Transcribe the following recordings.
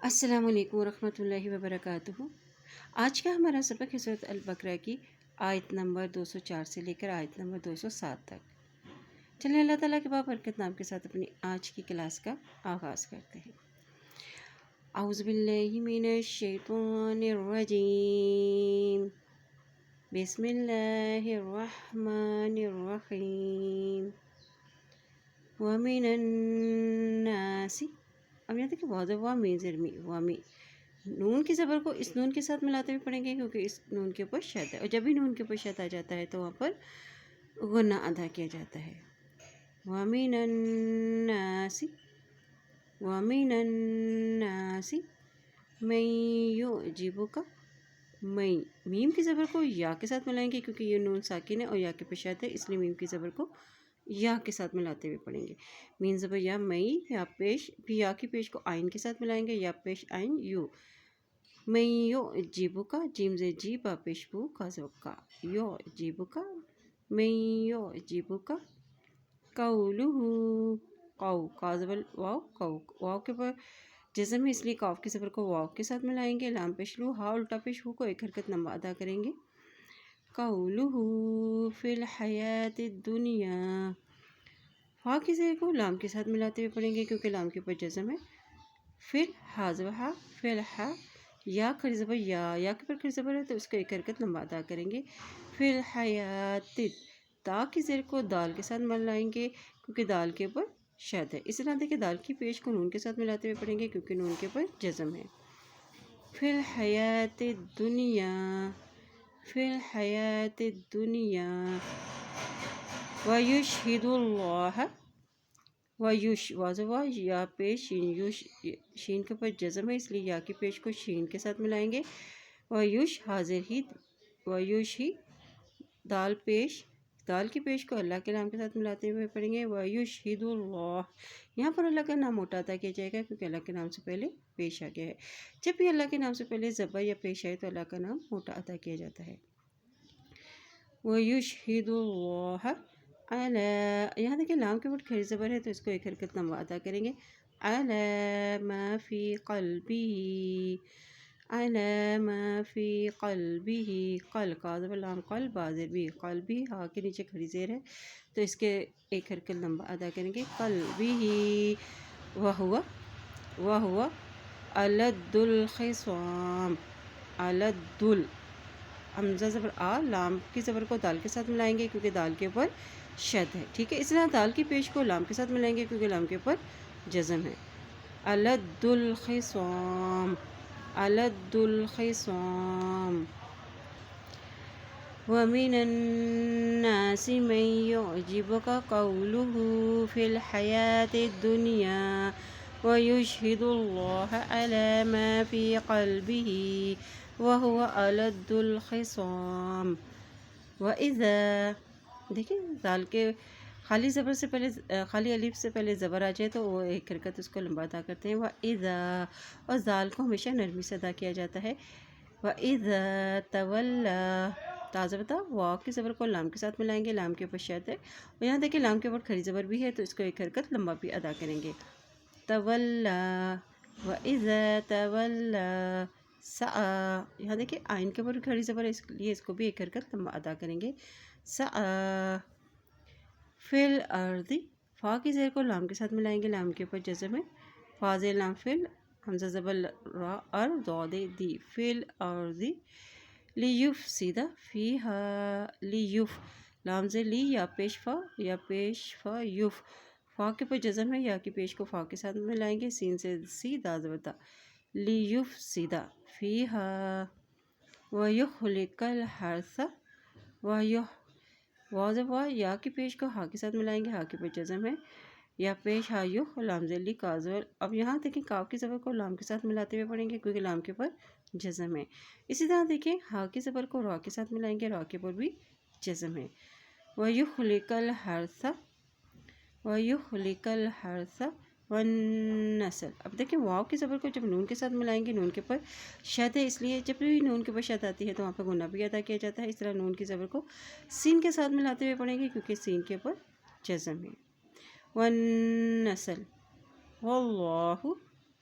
السلام علیکم ورحمۃ اللہ وبرکاتہ۔ آج کا ہمارا سبق ہے سورۃ البقرہ کی آیت نمبر 204 سے لے کر آیت نمبر 207 تک۔ چلیں اللہ تعالیٰ کے بابرکت نام کے ساتھ اپنی آج کی کلاس کا آغاز کرتے ہیں۔ اعوذ باللہ من الشیطان الرجیم، بسم اللہ الرحمن الرحیم۔ وَمِنَ النَّاسِ، اب یہاں تک کہ وامی زرمی وامی نون کی زبر کو اس نون کے ساتھ ملاتے ہوئے پڑھیں گے کیونکہ اس نون کے اوپر شد ہے، اور جب بھی نون کے اوپر شد آ جاتا ہے تو وہاں پر غنہ ادا کیا جاتا ہے۔ وَمِنَ النَّاسِ وَمِنَ النَّاسِ مَن يُعْجِبُكَ، میم کی زبر کو یا کے ساتھ ملائیں گے کیونکہ یہ نون ساکن ہے اور یا کے پیش شد ہے، اس لیے میم کی زبر کو یا کے ساتھ ملاتے ہوئے پڑھیں گے۔ مین زبر یا مئی، یا پیش پھر یا کی پیش کو آئین کے ساتھ ملائیں گے، یا پیش آئین یو۔ من یعجبک، جیم زیر جی با پیش بو کا زبر کا، یعجبک من یعجبک قولہ، قو کا زبر واو، قو واو کے پر جزم ہے اس لیے قاف کی زبر کو واو کے ساتھ ملائیں گے، لام پیش لو ہا الٹا پیش ہو کو ایک حرکت لمبا ادا کریں گے۔ قولہ فی الحیات الدنیا، فا کی زیر کو لام کے ساتھ ملاتے ہوئے پڑھیں گے کیونکہ لام کے اوپر جزم ہے۔ فی الحا زبر ہا، فی الحا، یا کھڑی زبر یا کے پر کھڑی زبر ہے تو اس کو ایک حرکت لمبا ادا کریں گے۔ فی الحیات، تا کی زیر کو دال کے ساتھ ملائیں گے کیونکہ دال کے اوپر شد ہے، اس طرح دیکھیں دال کی پیش کو نون کے ساتھ ملاتے ہوئے پڑھیں گے کیونکہ نون کے اوپر جزم ہے۔ فی الحیات الدنیا، فی الحیات الدنیا ویشہد اللہ، ویش واضح یا پیش شین، یوش شین کے اوپر جزم ہے اس لیے یا کی پیش کو شین کے ساتھ ملائیں گے۔ ویش حاضر ہی، ویش ہی دال پیش، دال کی پیش کو اللہ کے نام کے ساتھ ملاتے ہوئے پڑھیں گے۔ ویشہد اللہ، یہاں پر اللہ کا نام موٹا ادا کیا جائے گا کیونکہ اللہ کے نام سے پہلے پیش آ گیا ہے۔ جب بھی اللہ کے نام سے پہلے زبر یا پیش آئے تو اللہ کا نام موٹا ادا کیا جاتا ہے۔ ویشہد اللہ علی، یہاں دیکھیں لام کے اوپر کھڑی زبر ہے تو اس کو ایک حرکت لمبا ادا کریں گے۔ علی ما فی قلبہ، علی ما فی قلبہ، قل کا زبر لام قل بازر بھی قلبی، ہا کے نیچے کھڑی زیر ہے تو اس کے ایک حرکت لمبا ادا کریں گے۔ قلبہ وہو الد الخصام، الد ال، حمزہ زبر آ، لام کی زبر کو دال کے ساتھ ملائیں گے کیونکہ دال کے اوپر شد ہے، ٹھیک ہے۔ اس طرح دال کی پیش کو لام کے ساتھ ملائیں گے کیونکہ لام کے اوپر جزم ہے۔ الد الخصام، الد الخصام ومن الناس من يعجبك قوله في الحياة الدنيا ويشهد الله على ما في قلبه وهو ألد الخصام۔ وَإِذَا، دیکھیں دال کے خالی زبر سے پہلے، خالی الف سے پہلے زبر آ جائے تو وہ ایک حرکت اس کو لمبا ادا کرتے ہیں۔ وَإِذَا، اور دال کو ہمیشہ نرمی سے ادا کیا جاتا ہے۔ وَإِذَا تَوَلَّى، تا زبر تا، واو کی زبر کو لام کے ساتھ ملائیں گے، لام کے اوپر شد ہے اور یہاں دیکھیں لام کے اوپر کھڑی زبر بھی ہے تو اس کو ایک حرکت لمبا بھی ادا کریں گے۔ تولا، وَإِذَا تَوَلَّى سَعَى، یہاں دیکھیں آئین کے اوپر کھڑی زبر ہے اس لیے اس کو بھی ایک حرکت لمبا ادا کریں گے۔ سعی فی الارض، فا کی زیر کو لام کے ساتھ ملائیں گے، لام کے اوپر جزم ہے، فا زیر لام فل، حمزہ زبر را ار ضاد دی، فی الارض لیفسد فیہا، لیف لام زیر لی یا پیش فا، یا پیش فا یف، فا کے اوپر جزم ہے، یا کی پیش کو فا کے ساتھ ملائیں گے، سین سے سی دا زبر تا، لیفسد فیہا ویخلق الحرث، واضح یا کی پیش کو ہا کے ساتھ ملائیں گے، ہا کے اوپر جزم ہے، یا پیش ہا یخ، لام زیر لی کا زبر، اب یہاں دیکھیں کاف کی زبر کو لام کے ساتھ ملاتے ہوئے پڑھیں گے کیونکہ لام کے اوپر جزم ہے۔ اسی طرح دیکھیں ہا کی زبر کو را کے ساتھ ملائیں گے، را کے اوپر بھی جزم ہے۔ وَيُخْلِقَ الْحَرْثَ، وَيُخْلِقَ الْحَرْثَ وَالنَّسْلَ، اب دیکھیں واو کی زبر کو جب نون کے ساتھ ملائیں گے، نون کے اوپر شد ہے اس لیے جب بھی نون کے اوپر شد آتی ہے تو وہاں پہ غنہ بھی ادا کیا جاتا ہے۔ اس طرح نون کی زبر کو سین کے ساتھ ملاتے ہوئے پڑھیں گے کیونکہ سین کے اوپر جزم ہے۔ والنسل واللہ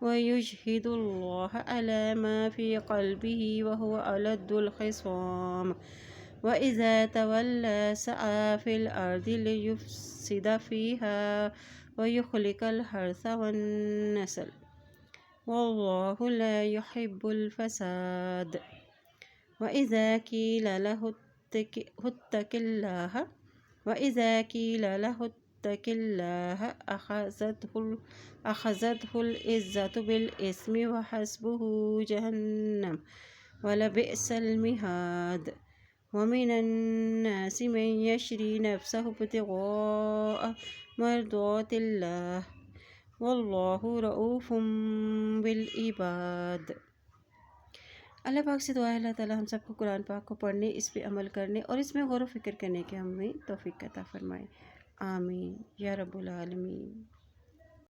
ويشهد الله على ما في قلبه وهو ألد الخصام وإذا تولى سعى في الأرض ليفسد فيها ويخلق الحرث والنسل والله لا يحب الفساد وإذا قيل له اتق الله أخذته العزة بالإثم وحسبه جهنم ولبئس المهاد ومن الناس من يشري نفسه ابتغاء مرضات الله والله رؤوف بالعباد۔ اللہ پاک سے دعا ہے اللہ تعالیٰ ہم سب کو قرآن پاک کو پڑھنے، اس پہ عمل کرنے اور اس میں غور و فکر کرنے کے ہمیں توفیق عطا فرمائے، آمین یا رب العالمین۔